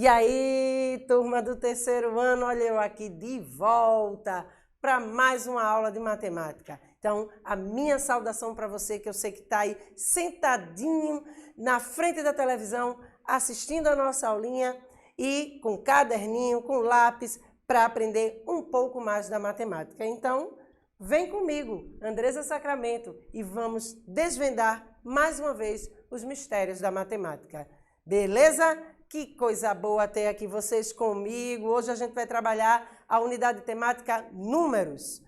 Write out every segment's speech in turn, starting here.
E aí, turma do terceiro ano, olha eu aqui de volta para mais uma aula de matemática. Então, a minha saudação para você, que eu sei que está aí sentadinho na frente da televisão, assistindo a nossa aulinha e com caderninho, com lápis, para aprender um pouco mais da matemática. Então, vem comigo, Andresa Sacramento, e vamos desvendar mais uma vez os mistérios da matemática. Beleza? Que coisa boa ter aqui vocês comigo. Hoje a gente vai trabalhar a unidade temática números.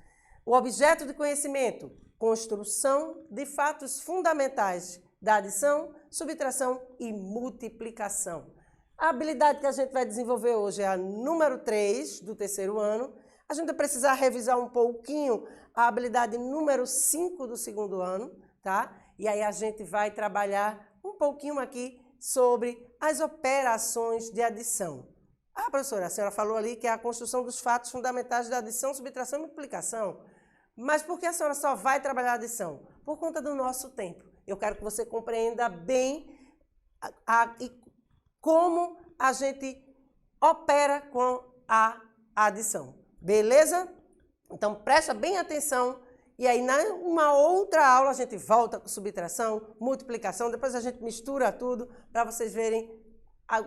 O objeto de conhecimento, construção de fatos fundamentais da adição, subtração e multiplicação. A habilidade que a gente vai desenvolver hoje é a número 3 do terceiro ano. A gente vai precisar revisar um pouquinho a habilidade número 5 do segundo ano, tá? E aí a gente vai trabalhar um pouquinho aqui sobre as operações de adição. Ah, professora, a senhora falou ali que é a construção dos fatos fundamentais da adição, subtração e multiplicação. Mas por que a senhora só vai trabalhar a adição? Por conta do nosso tempo. Eu quero que você compreenda bem como a gente opera com a adição. Beleza? Então, presta bem atenção. E aí, numa outra aula, a gente volta com subtração, multiplicação, depois a gente mistura tudo para vocês verem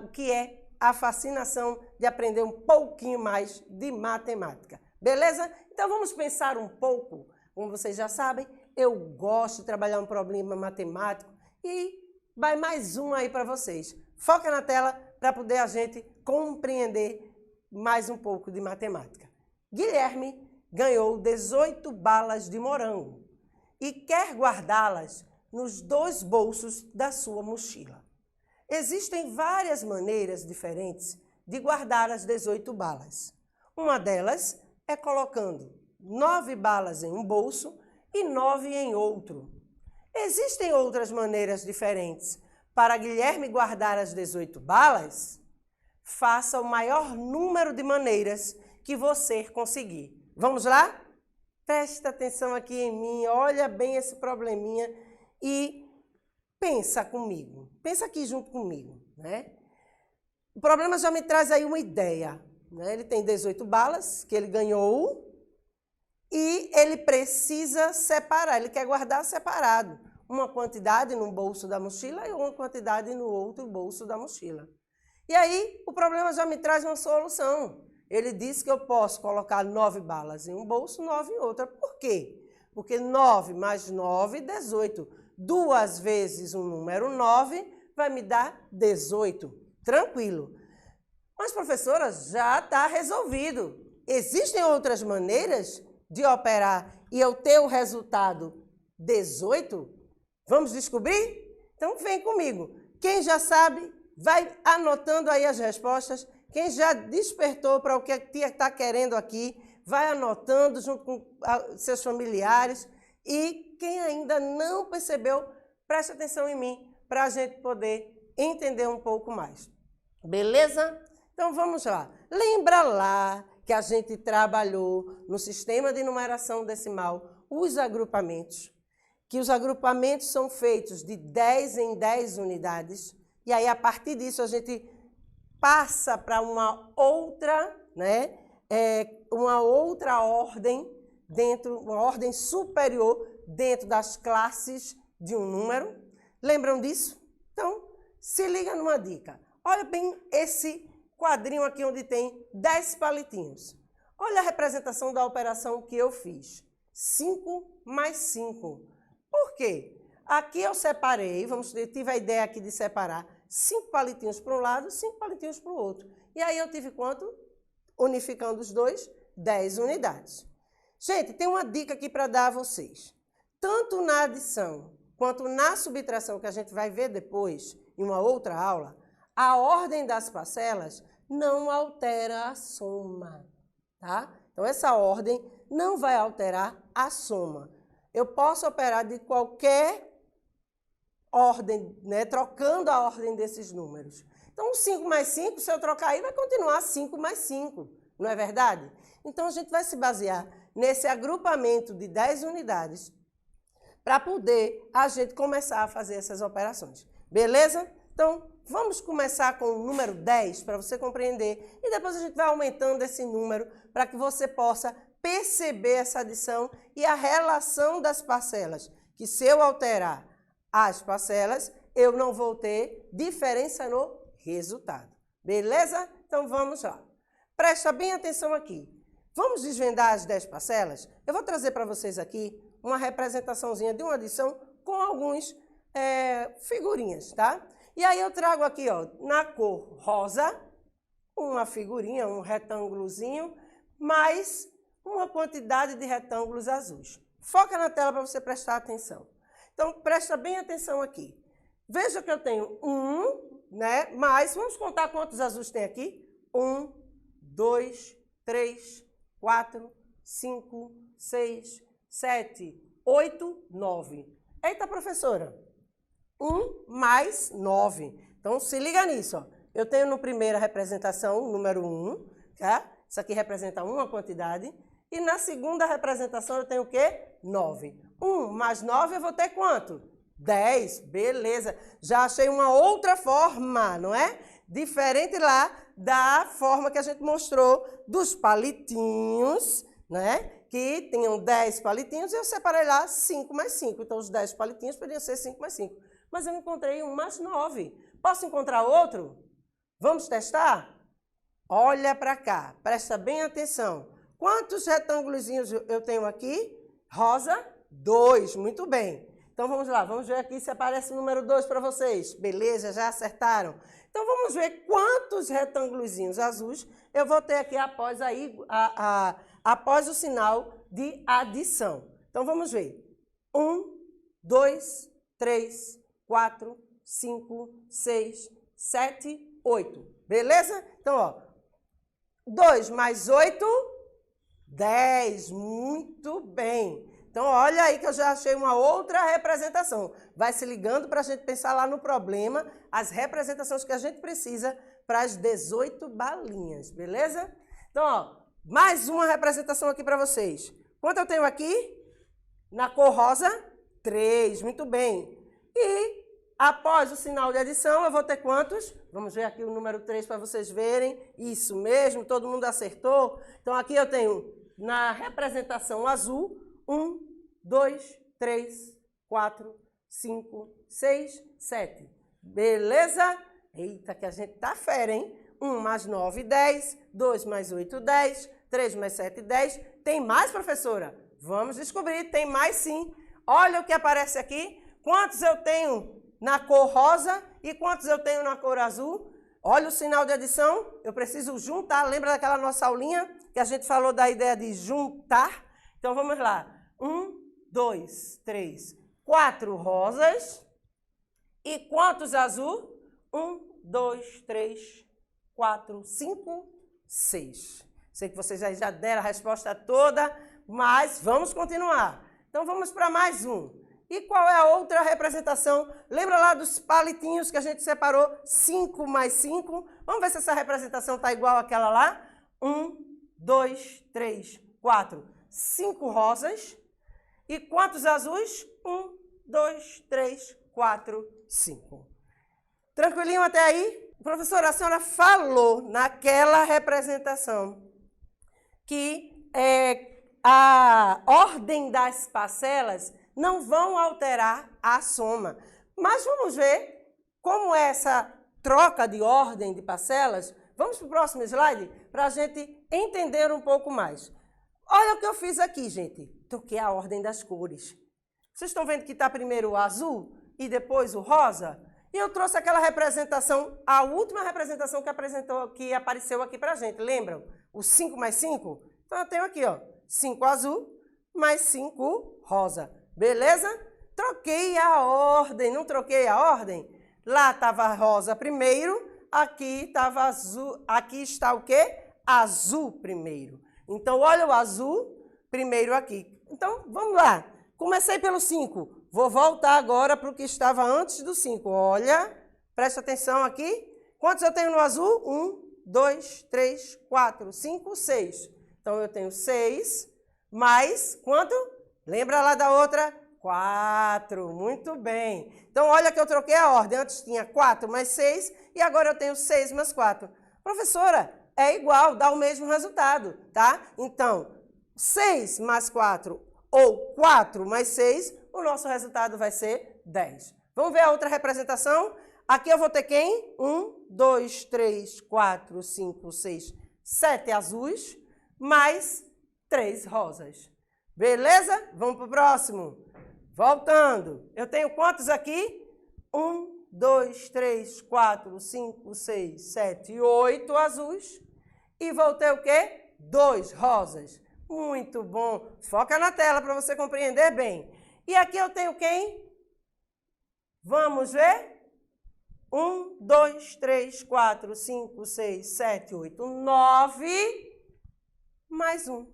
o que é a fascinação de aprender um pouquinho mais de matemática. Beleza? Então, vamos pensar um pouco. Como vocês já sabem, eu gosto de trabalhar um problema matemático e vai mais um aí para vocês. Foca na tela para poder a gente compreender mais um pouco de matemática. Guilherme ganhou 18 balas de morango e quer guardá-las nos 2 bolsos da sua mochila. Existem várias maneiras diferentes de guardar as 18 balas. Uma delas é colocando 9 balas em um bolso e 9 em outro. Existem outras maneiras diferentes. Para Guilherme guardar as 18 balas, faça o maior número de maneiras que você conseguir. Vamos lá? Presta atenção aqui em mim, olha bem esse probleminha e pensa comigo. Pensa aqui junto comigo, né? O problema já me traz aí uma ideia, né? Ele tem 18 balas que ele ganhou e ele precisa separar, ele quer guardar separado. Uma quantidade num bolso da mochila e uma quantidade no outro bolso da mochila. E aí o problema já me traz uma solução. Ele disse que eu posso colocar 9 balas em um bolso, 9 em outra. Por quê? Porque 9 mais 9, 18. 2 vezes o número 9 vai me dar 18. Tranquilo. Mas, professora, já está resolvido. Existem outras maneiras de operar e eu ter o resultado 18? Vamos descobrir? Então, vem comigo. Quem já sabe, vai anotando aí as respostas. Quem já despertou para o que a tia está querendo aqui, vai anotando junto com seus familiares. E quem ainda não percebeu, preste atenção em mim, para a gente poder entender um pouco mais. Beleza? Então vamos lá. Lembra lá que a gente trabalhou no sistema de numeração decimal os agrupamentos, que os agrupamentos são feitos de 10 em 10 unidades. E aí, a partir disso, a gente passa para uma outra, né, uma outra ordem, uma ordem superior dentro das classes de um número. Lembram disso? Então, se liga numa dica. Olha bem esse quadrinho aqui onde tem 10 palitinhos. Olha a representação da operação que eu fiz. 5 mais 5. Por quê? Aqui eu separei, eu tive a ideia aqui de separar 5 palitinhos para um lado, 5 palitinhos para o outro. E aí eu tive quanto? Unificando os dois, 10 unidades. Gente, tem uma dica aqui para dar a vocês. Tanto na adição quanto na subtração, que a gente vai ver depois, em uma outra aula, a ordem das parcelas não altera a soma, tá? Então, essa ordem não vai alterar a soma. Eu posso operar de qualquer ordem, né, trocando a ordem desses números. Então, 5 mais 5, se eu trocar aí, vai continuar 5 mais 5, não é verdade? Então, a gente vai se basear nesse agrupamento de 10 unidades para poder a gente começar a fazer essas operações. Beleza? Então, vamos começar com o número 10 para você compreender e depois a gente vai aumentando esse número para que você possa perceber essa adição e a relação das parcelas, que se eu alterar as parcelas, eu não vou ter diferença no resultado. Beleza? Então vamos lá. Presta bem atenção aqui. Vamos desvendar as 10 parcelas? Eu vou trazer para vocês aqui uma representaçãozinha de uma adição com alguns figurinhas, tá? E aí eu trago aqui, ó, na cor rosa, uma figurinha, um retângulozinho, mais uma quantidade de retângulos azuis. Foca na tela para você prestar atenção. Então, presta bem atenção aqui. Veja que eu tenho né? Mas, vamos contar quantos azuis tem aqui? 1, 2, 3, 4, 5, 6, 7, 8, 9. Eita, professora! 1 mais 9. Então, se liga nisso, ó. Eu tenho no primeira representação o número 1, tá? Isso aqui representa uma quantidade. E na segunda representação eu tenho o quê? 9. 1 mais 9 eu vou ter quanto? 10. Beleza. Já achei uma outra forma, não é? Diferente lá da forma que a gente mostrou dos palitinhos, né? Que tinham 10 palitinhos e eu separei lá 5 mais 5. Então, os 10 palitinhos poderiam ser 5 mais 5. Mas eu encontrei 1 mais 9. Posso encontrar outro? Vamos testar? Olha para cá. Presta bem atenção. Quantos retângulozinhos eu tenho aqui? Rosa, 2. Muito bem. Então, vamos lá. Vamos ver aqui se aparece o número 2 para vocês. Beleza, já acertaram. Então, vamos ver quantos retângulozinhos azuis eu vou ter aqui após o sinal de adição. Então, vamos ver. 1, 2, 3, 4, 5, 6, 7, 8. Beleza? Então, ó. 2 mais 8, 10. Muito bem. Então, olha aí que eu já achei uma outra representação. Vai se ligando para a gente pensar lá no problema, as representações que a gente precisa para as 18 balinhas, beleza? Então, ó, mais uma representação aqui para vocês. Quanto eu tenho aqui? Na cor rosa, 3. Muito bem. E após o sinal de adição, eu vou ter quantos? Vamos ver aqui o número 3 para vocês verem. Isso mesmo, todo mundo acertou. Então, aqui eu tenho, na representação azul, 1, 2, 3, 4, 5, 6, 7. Beleza? Eita, que a gente tá fera, hein? 1 mais 9, 10. 2 mais 8, 10. 3 mais 7, 10. Tem mais, professora? Vamos descobrir. Tem mais sim. Olha o que aparece aqui. Quantos eu tenho na cor rosa e quantos eu tenho na cor azul? Olha o sinal de adição. Eu preciso juntar. Lembra daquela nossa aulinha que a gente falou da ideia de juntar? Então, vamos lá. 1, 2, 3, 4 rosas. E quantos azul? 1, 2, 3, 4, 5, 6. Sei que vocês já deram a resposta toda, mas vamos continuar. Então, vamos para mais um. E qual é a outra representação? Lembra lá dos palitinhos que a gente separou? 5 mais 5. Vamos ver se essa representação está igual àquela lá. 1, 2, 3, 4, 5 rosas. E quantos azuis? 1, 2, 3, 4, 5. Tranquilinho até aí? Professora, a senhora falou naquela representação que a ordem das parcelas não vão alterar a soma. Mas vamos ver como é essa troca de ordem de parcelas. Vamos para o próximo slide para a gente entender um pouco mais. Olha o que eu fiz aqui, gente. Troquei a ordem das cores. Vocês estão vendo que está primeiro o azul e depois o rosa? E eu trouxe aquela representação, a última representação que apareceu aqui para a gente. Lembram? O 5 mais 5? Então, eu tenho aqui, ó, 5 azul mais 5 rosa. Beleza? Troquei a ordem. Não troquei a ordem? Lá estava rosa primeiro, aqui estava azul. Aqui está o quê? Azul primeiro. Então, olha o azul primeiro aqui. Então, vamos lá. Comecei pelo 5. Vou voltar agora para o que estava antes do 5. Olha, presta atenção aqui. Quantos eu tenho no azul? 1, 2, 3, 4, 5, 6. Então, eu tenho 6 mais quanto? Lembra lá da outra? 4. Muito bem. Então, olha que eu troquei a ordem. Antes tinha 4 mais 6 e agora eu tenho 6 mais 4. Professora, é igual, dá o mesmo resultado, tá? Então, 6 mais 4 ou 4 mais 6, o nosso resultado vai ser 10. Vamos ver a outra representação? Aqui eu vou ter quem? 1, 2, 3, 4, 5, 6, 7 azuis, mais 3 rosas. Beleza? Vamos para o próximo. Voltando. Eu tenho quantos aqui? 1, 2, 3, 4, 5, 6, 7, 8 azuis. E vou ter o quê? 2 rosas. Muito bom. Foca na tela para você compreender bem. E aqui eu tenho quem? Vamos ver? 1, 2, 3, 4, 5, 6, 7, 8, 9, mais 1.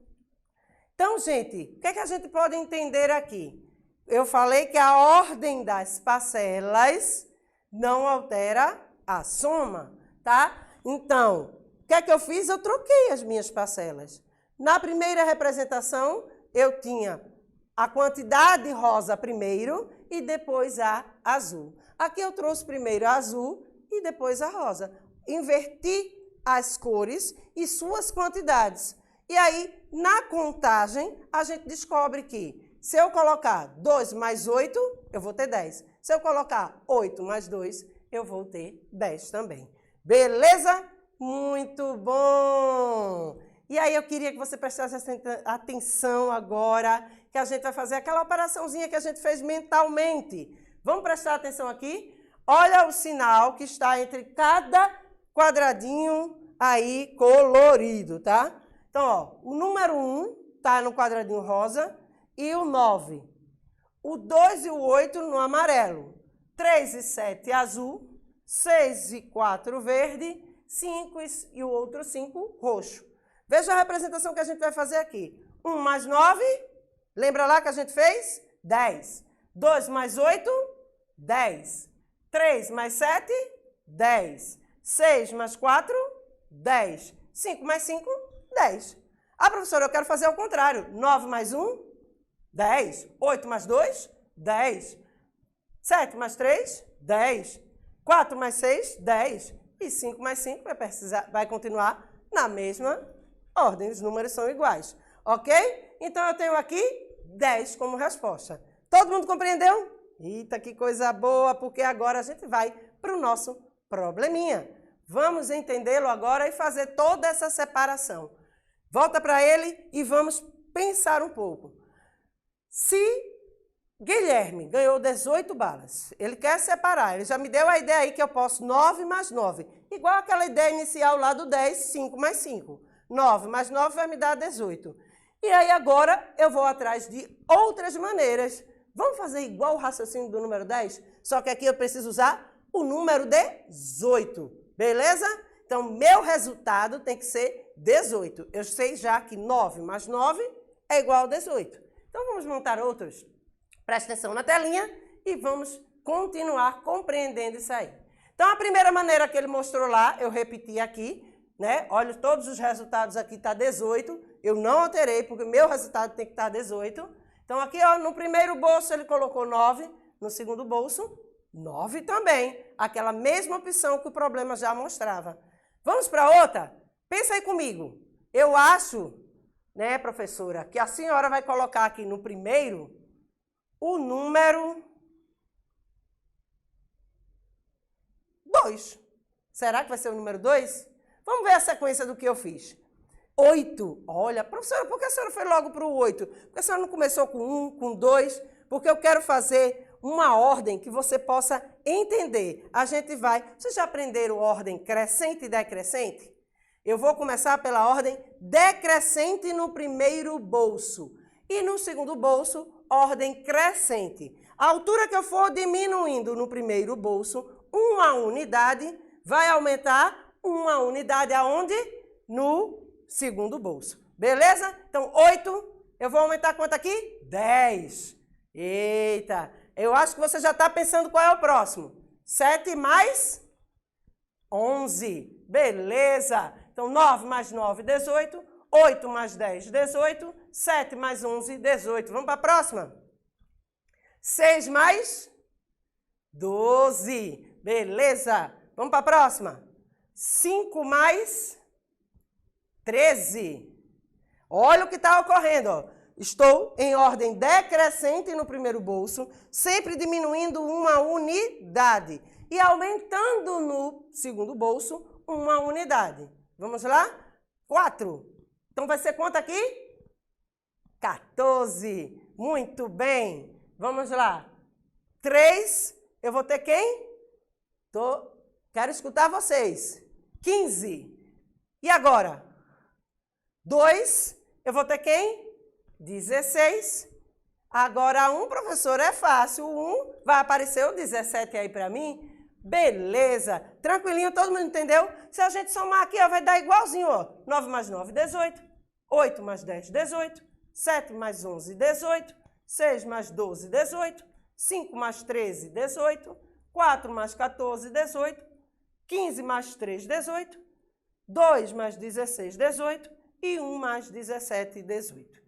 Então, gente, o que é que a gente pode entender aqui? Eu falei que a ordem das parcelas não altera a soma, tá? Então, o que é que eu fiz? Eu troquei as minhas parcelas. Na primeira representação, eu tinha a quantidade rosa primeiro e depois a azul. Aqui eu trouxe primeiro a azul e depois a rosa. Inverti as cores e suas quantidades. E aí, na contagem, a gente descobre que se eu colocar 2 mais 8, eu vou ter 10. Se eu colocar 8 mais 2, eu vou ter 10 também. Beleza? Muito bom! E aí eu queria que você prestasse atenção agora, que a gente vai fazer aquela operaçãozinha que a gente fez mentalmente. Vamos prestar atenção aqui? Olha o sinal que está entre cada quadradinho aí colorido, tá? Então, ó, o número 1 está no quadradinho rosa e o 9. O 2 e o 8 no amarelo. 3 e 7 azul. 6 e 4 verde. 5 e o outro 5 roxo. Veja a representação que a gente vai fazer aqui. 1 mais 9, lembra lá que a gente fez? 10. 2 mais 8, 10. 3 mais 7, 10. 6 mais 4, 10. 5 mais 5, 10. Ah, professora, eu quero fazer ao contrário. 9 mais 1, 10. 8 mais 2, 10. 7 mais 3, 10. 4 mais 6, 10. E 5 mais 5 vai continuar na mesma ordem. Os números são iguais. Ok? Então, eu tenho aqui 10 como resposta. Todo mundo compreendeu? Eita, que coisa boa, porque agora a gente vai para o nosso probleminha. Vamos entendê-lo agora e fazer toda essa separação. Volta para ele e vamos pensar um pouco. Se Guilherme ganhou 18 balas, ele quer separar, ele já me deu a ideia aí que eu posso 9 mais 9, igual aquela ideia inicial lá do 10, 5 mais 5. 9 mais 9 vai me dar 18. E aí agora eu vou atrás de outras maneiras. Vamos fazer igual o raciocínio do número 10? Só que aqui eu preciso usar o número 18, beleza? Então, meu resultado tem que ser 18. Eu sei já que 9 mais 9 é igual a 18. Então, vamos montar outros. Presta atenção na telinha e vamos continuar compreendendo isso aí. Então, a primeira maneira que ele mostrou lá, eu repeti aqui, né? Olha, todos os resultados aqui tá 18. Eu não alterei, porque o meu resultado tem que estar 18. Então, aqui, ó, no primeiro bolso ele colocou 9, no segundo bolso, 9 também. Aquela mesma opção que o problema já mostrava. Vamos para outra? Pensa aí comigo. Eu acho, né, professora, que a senhora vai colocar aqui no primeiro o número 2. Será que vai ser o número 2? Vamos ver a sequência do que eu fiz. 8. Olha, professora, por que a senhora foi logo para o 8? Porque a senhora não começou com 1, com 2? Porque eu quero fazer uma ordem que você possa entender. A gente vai... Vocês já aprenderam ordem crescente e decrescente? Eu vou começar pela ordem decrescente no primeiro bolso. E no segundo bolso, ordem crescente. A altura que eu for diminuindo no primeiro bolso, uma unidade, vai aumentar uma unidade aonde? No segundo bolso. Beleza? Então, 8, eu vou aumentar quanto aqui? 10. Eita, eu acho que você já está pensando qual é o próximo. 7 mais 11. Beleza. Então, 9 mais 9, 18. 8 mais 10, 18. 7 mais 11, 18. Vamos para a próxima? 6 mais 12. Beleza. Vamos para a próxima. 5 mais 13. Olha o que está ocorrendo, ó. Estou em ordem decrescente no primeiro bolso, sempre diminuindo uma unidade e aumentando no segundo bolso uma unidade. Vamos lá? 4. Então vai ser quanto aqui? 14. Muito bem. Vamos lá. 3. Eu vou ter quem? Quero escutar vocês. 15. E agora? 2. Eu vou ter quem? 16. Agora, 1, professor, é fácil. O 1 vai aparecer o 17 aí para mim. Beleza. Tranquilinho, todo mundo entendeu? Se a gente somar aqui, ó, vai dar igualzinho, ó. 9 mais 9, 18. 8 mais 10, 18. 7 mais 11, 18. 6 mais 12, 18. 5 mais 13, 18. 4 mais 14, 18. 15 mais 3, 18. 2 mais 16, 18. E 1 mais 17, 18.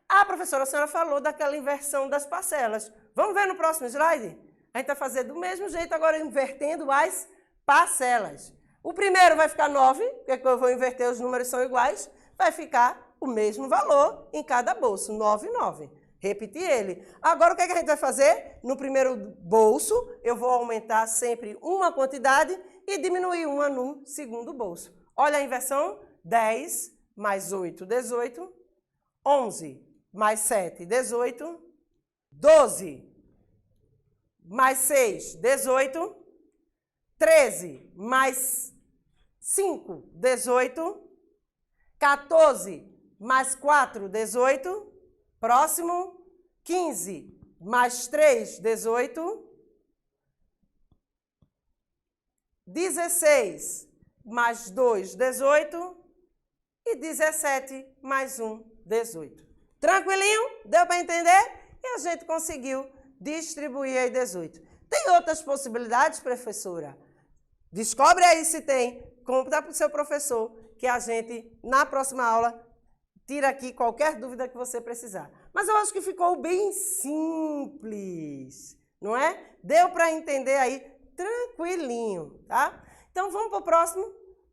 Ah, professora, a senhora falou daquela inversão das parcelas. Vamos ver no próximo slide? A gente vai fazer do mesmo jeito, agora invertendo as parcelas. O primeiro vai ficar 9, porque eu vou inverter, os números são iguais. Vai ficar o mesmo valor em cada bolso, 9 e 9. Repetir ele. Agora, o que a gente vai fazer? No primeiro bolso, eu vou aumentar sempre uma quantidade e diminuir uma no segundo bolso. Olha a inversão. 10 mais 8, 18. 11 mais 7, 18. 12 mais 6, 18. 13 mais 5, 18. 14 mais 4, 18. Próximo. 15 mais 3, 18. 16 mais 2, 18. E 17 mais 1, 18. Tranquilinho? Deu para entender? E a gente conseguiu distribuir aí 18. Tem outras possibilidades, professora? Descobre aí se tem. Conta para o seu professor, que a gente, na próxima aula, tira aqui qualquer dúvida que você precisar. Mas eu acho que ficou bem simples, não é? Deu para entender aí tranquilinho, tá? Então, vamos para o próximo,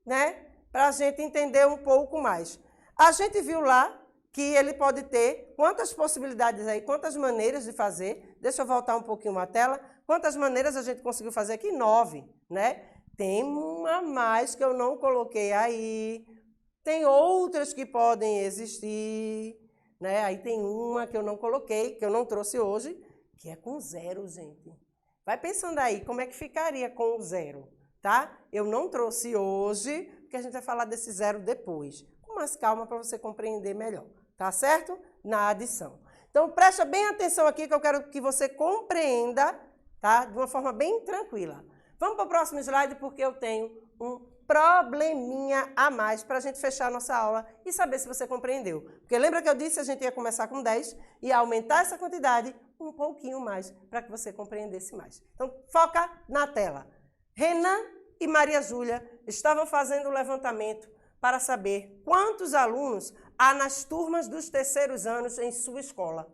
né? Para a gente entender um pouco mais. A gente viu lá que ele pode ter quantas possibilidades aí, quantas maneiras de fazer. Deixa eu voltar um pouquinho a tela. Quantas maneiras a gente conseguiu fazer aqui? 9, né? Tem uma a mais que eu não coloquei aí. Tem outras que podem existir, né? Aí tem uma que eu não coloquei, que eu não trouxe hoje, que é com 0, gente. Vai pensando aí, como é que ficaria com o 0, tá? Eu não trouxe hoje, porque a gente vai falar desse 0 depois. Com mais calma para você compreender melhor, tá certo? Na adição. Então, presta bem atenção aqui, que eu quero que você compreenda, tá? De uma forma bem tranquila. Vamos para o próximo slide, porque eu tenho um probleminha a mais para a gente fechar a nossa aula e saber se você compreendeu. Porque lembra que eu disse que a gente ia começar com 10 e aumentar essa quantidade um pouquinho mais para que você compreendesse mais. Então, foca na tela. Renan e Maria Júlia estavam fazendo o levantamento para saber quantos alunos há nas turmas dos terceiros anos em sua escola.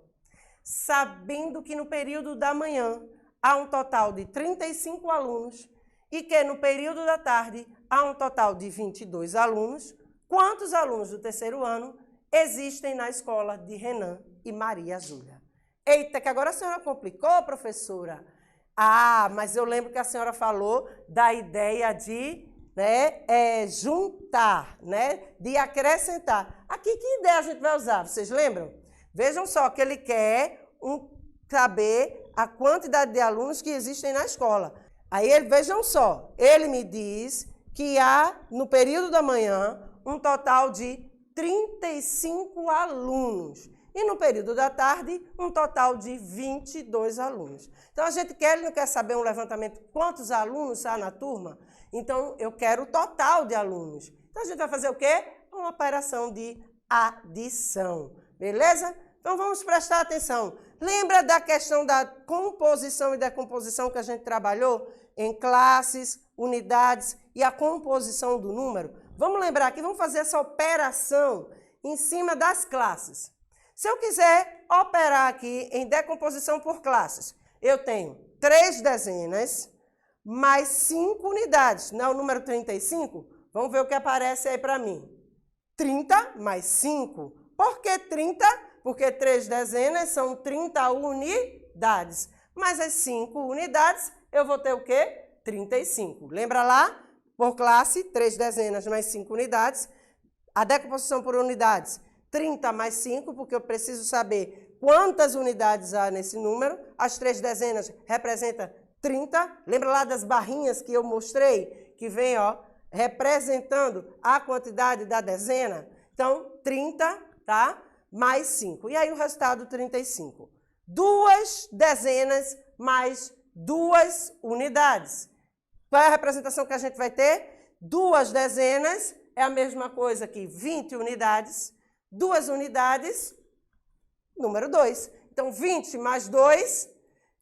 Sabendo que no período da manhã há um total de 35 alunos e que no período da tarde há um total de 22 alunos, quantos alunos do terceiro ano existem na escola de Renan e Maria Júlia? Eita, que agora a senhora complicou, professora. Ah, mas eu lembro que a senhora falou da ideia de juntar, né? De acrescentar. Aqui, que ideia a gente vai usar? Vocês lembram? Vejam só que ele quer saber a quantidade de alunos que existem na escola. Aí, vejam só, ele me diz que há, no período da manhã, um total de 35 alunos. E no período da tarde, um total de 22 alunos. Então, a gente ele não quer saber um levantamento quantos alunos há na turma? Então, eu quero o total de alunos. Então, a gente vai fazer o quê? Uma operação de adição. Beleza? Então, vamos prestar atenção. Lembra da questão da composição e decomposição que a gente trabalhou em classes, unidades e a composição do número? Vamos lembrar aqui, vamos fazer essa operação em cima das classes. Se eu quiser operar aqui em decomposição por classes, eu tenho 3 dezenas mais 5 unidades. Não é o número 35? Vamos ver o que aparece aí para mim. 30 mais 5. Por que 30? Porque 3 dezenas são 30 unidades. Mais as 5 unidades, eu vou ter o quê? 35. Lembra lá? Por classe, 3 dezenas mais 5 unidades. A decomposição por unidades, 30 mais 5, porque eu preciso saber quantas unidades há nesse número. As 3 dezenas representam 30. Lembra lá das barrinhas que eu mostrei? Que vem, ó, representando a quantidade da dezena? Então, 30, tá? Mais 5. E aí o resultado, 35. 2 dezenas mais 2 unidades. Qual é a representação que a gente vai ter? 2 dezenas é a mesma coisa que 20 unidades. 2 unidades, número 2. Então, 20 mais 2,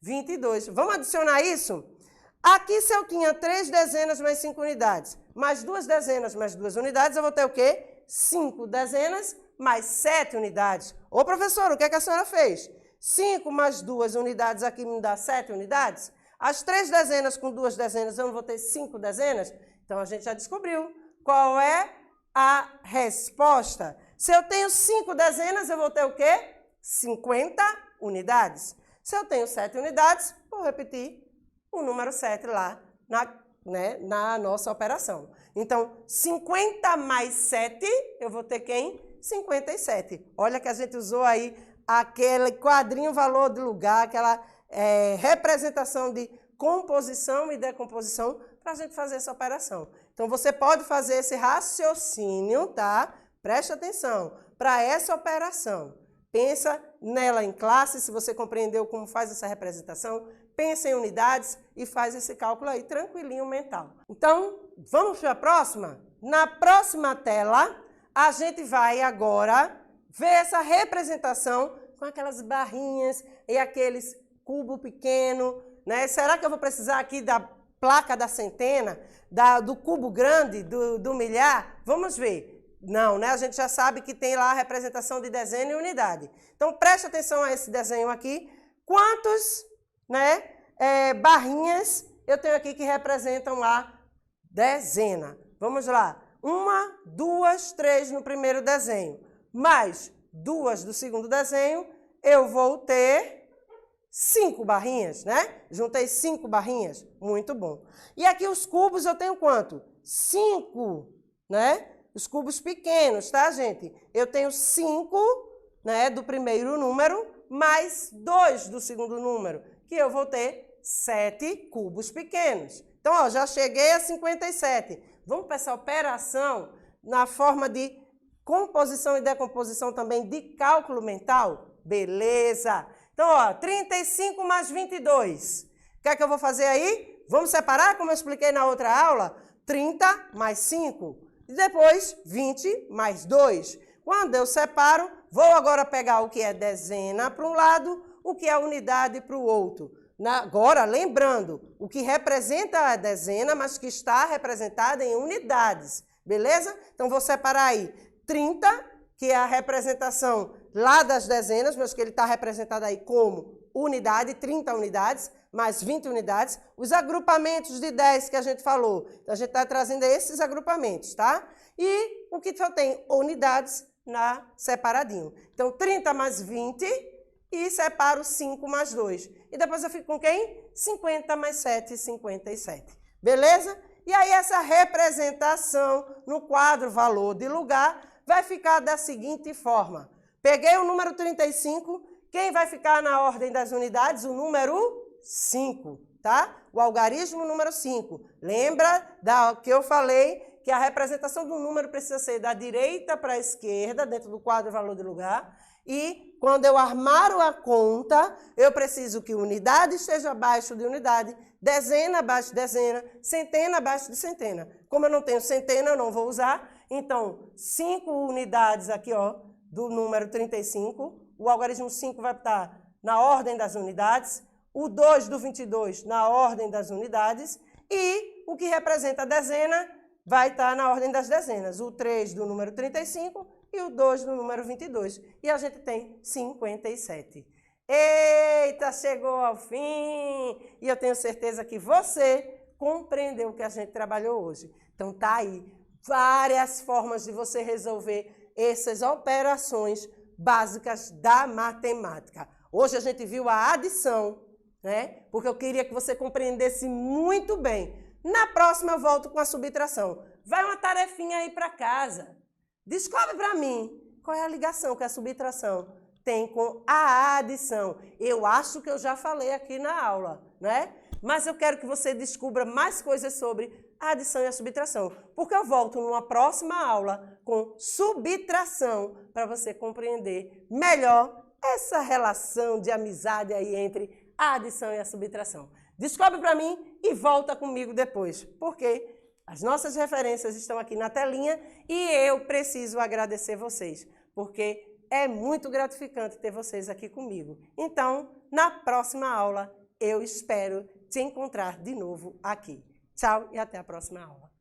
22. Vamos adicionar isso? Aqui, se eu tinha 3 dezenas mais 5 unidades, mais 2 dezenas mais 2 unidades, eu vou ter o quê? 5 dezenas mais 7 unidades. Ô, professor, o que é que a senhora fez? 5 mais 2 unidades aqui me dá 7 unidades? As 3 dezenas com 2 dezenas, eu não vou ter 5 dezenas? Então, a gente já descobriu qual é a resposta. Se eu tenho 5 dezenas, eu vou ter o quê? 50 unidades. Se eu tenho 7 unidades, vou repetir o número 7 lá na nossa operação. Então, 50 mais 7, eu vou ter quem? 57. Olha que a gente usou aí aquele quadrinho valor de lugar, aquela representação de composição e decomposição para a gente fazer essa operação. Então, você pode fazer esse raciocínio, tá? Preste atenção, para essa operação. Pensa nela em classe, se você compreendeu como faz essa representação, pensa em unidades e faz esse cálculo aí tranquilinho mental. Então, vamos para a próxima? Na próxima tela, a gente vai agora ver essa representação com aquelas barrinhas e aqueles cubo pequeno, né? Será que eu vou precisar aqui da placa da centena, do cubo grande, do milhar? Vamos ver. Não, né? A gente já sabe que tem lá a representação de dezena e unidade. Então, preste atenção a esse desenho aqui. Quantos, né, barrinhas eu tenho aqui que representam a dezena? Vamos lá. 1, 2, 3 no primeiro desenho, mais 2 do segundo desenho, eu vou ter 5 barrinhas, né? Juntei 5 barrinhas, muito bom. E aqui os cubos eu tenho quanto? 5, né? Os cubos pequenos, tá, gente? Eu tenho 5, né, do primeiro número, mais 2 do segundo número, que eu vou ter 7 cubos pequenos. Então, ó, já cheguei a 57. Vamos para essa operação na forma de composição e decomposição também de cálculo mental? Beleza! Então, ó, 35 mais 22. O que é que eu vou fazer aí? Vamos separar, como eu expliquei na outra aula? 30 mais 5. E depois, 20 mais 2. Quando eu separo, vou agora pegar o que é dezena para um lado, o que é unidade para o outro. Agora, lembrando, o que representa a dezena, mas que está representada em unidades. Beleza? Então, vou separar aí 30, que é a representação lá das dezenas, mas que ele está representado aí como unidade, 30 unidades, mais 20 unidades. Os agrupamentos de 10 que a gente falou. Então, a gente está trazendo esses agrupamentos, tá? E o que só tem unidades separadinho. Então, 30 mais 20 e separo 5 mais 2. E depois eu fico com quem? 50 mais 7, 57. Beleza? E aí, essa representação no quadro valor de lugar vai ficar da seguinte forma. Peguei o número 35, quem vai ficar na ordem das unidades? O número 5, tá? O algarismo número 5. Lembra que eu falei que a representação do número precisa ser da direita para a esquerda, dentro do quadro valor de lugar. E quando eu armaro a conta, eu preciso que unidade esteja abaixo de unidade, dezena abaixo de dezena, centena abaixo de centena. Como eu não tenho centena, eu não vou usar. Então, 5 unidades aqui, ó, do número 35. O algarismo 5 vai estar na ordem das unidades. O 2 do 22 na ordem das unidades. E o que representa a dezena vai estar na ordem das dezenas. O 3 do número 35 e o 2 do número 22. E a gente tem 57. Eita, chegou ao fim! E eu tenho certeza que você compreendeu o que a gente trabalhou hoje. Então tá aí várias formas de você resolver essas operações básicas da matemática. Hoje a gente viu a adição, né? Porque eu queria que você compreendesse muito bem. Na próxima eu volto com a subtração. Vai uma tarefinha aí para casa. Descobre para mim qual é a ligação que a subtração tem com a adição. Eu acho que eu já falei aqui na aula, né? Mas eu quero que você descubra mais coisas sobre a adição e a subtração, porque eu volto numa próxima aula com subtração para você compreender melhor essa relação de amizade aí entre a adição e a subtração. Descobre para mim e volta comigo depois, porque as nossas referências estão aqui na telinha e eu preciso agradecer vocês, porque é muito gratificante ter vocês aqui comigo. Então, na próxima aula, eu espero te encontrar de novo aqui. Tchau e até a próxima aula.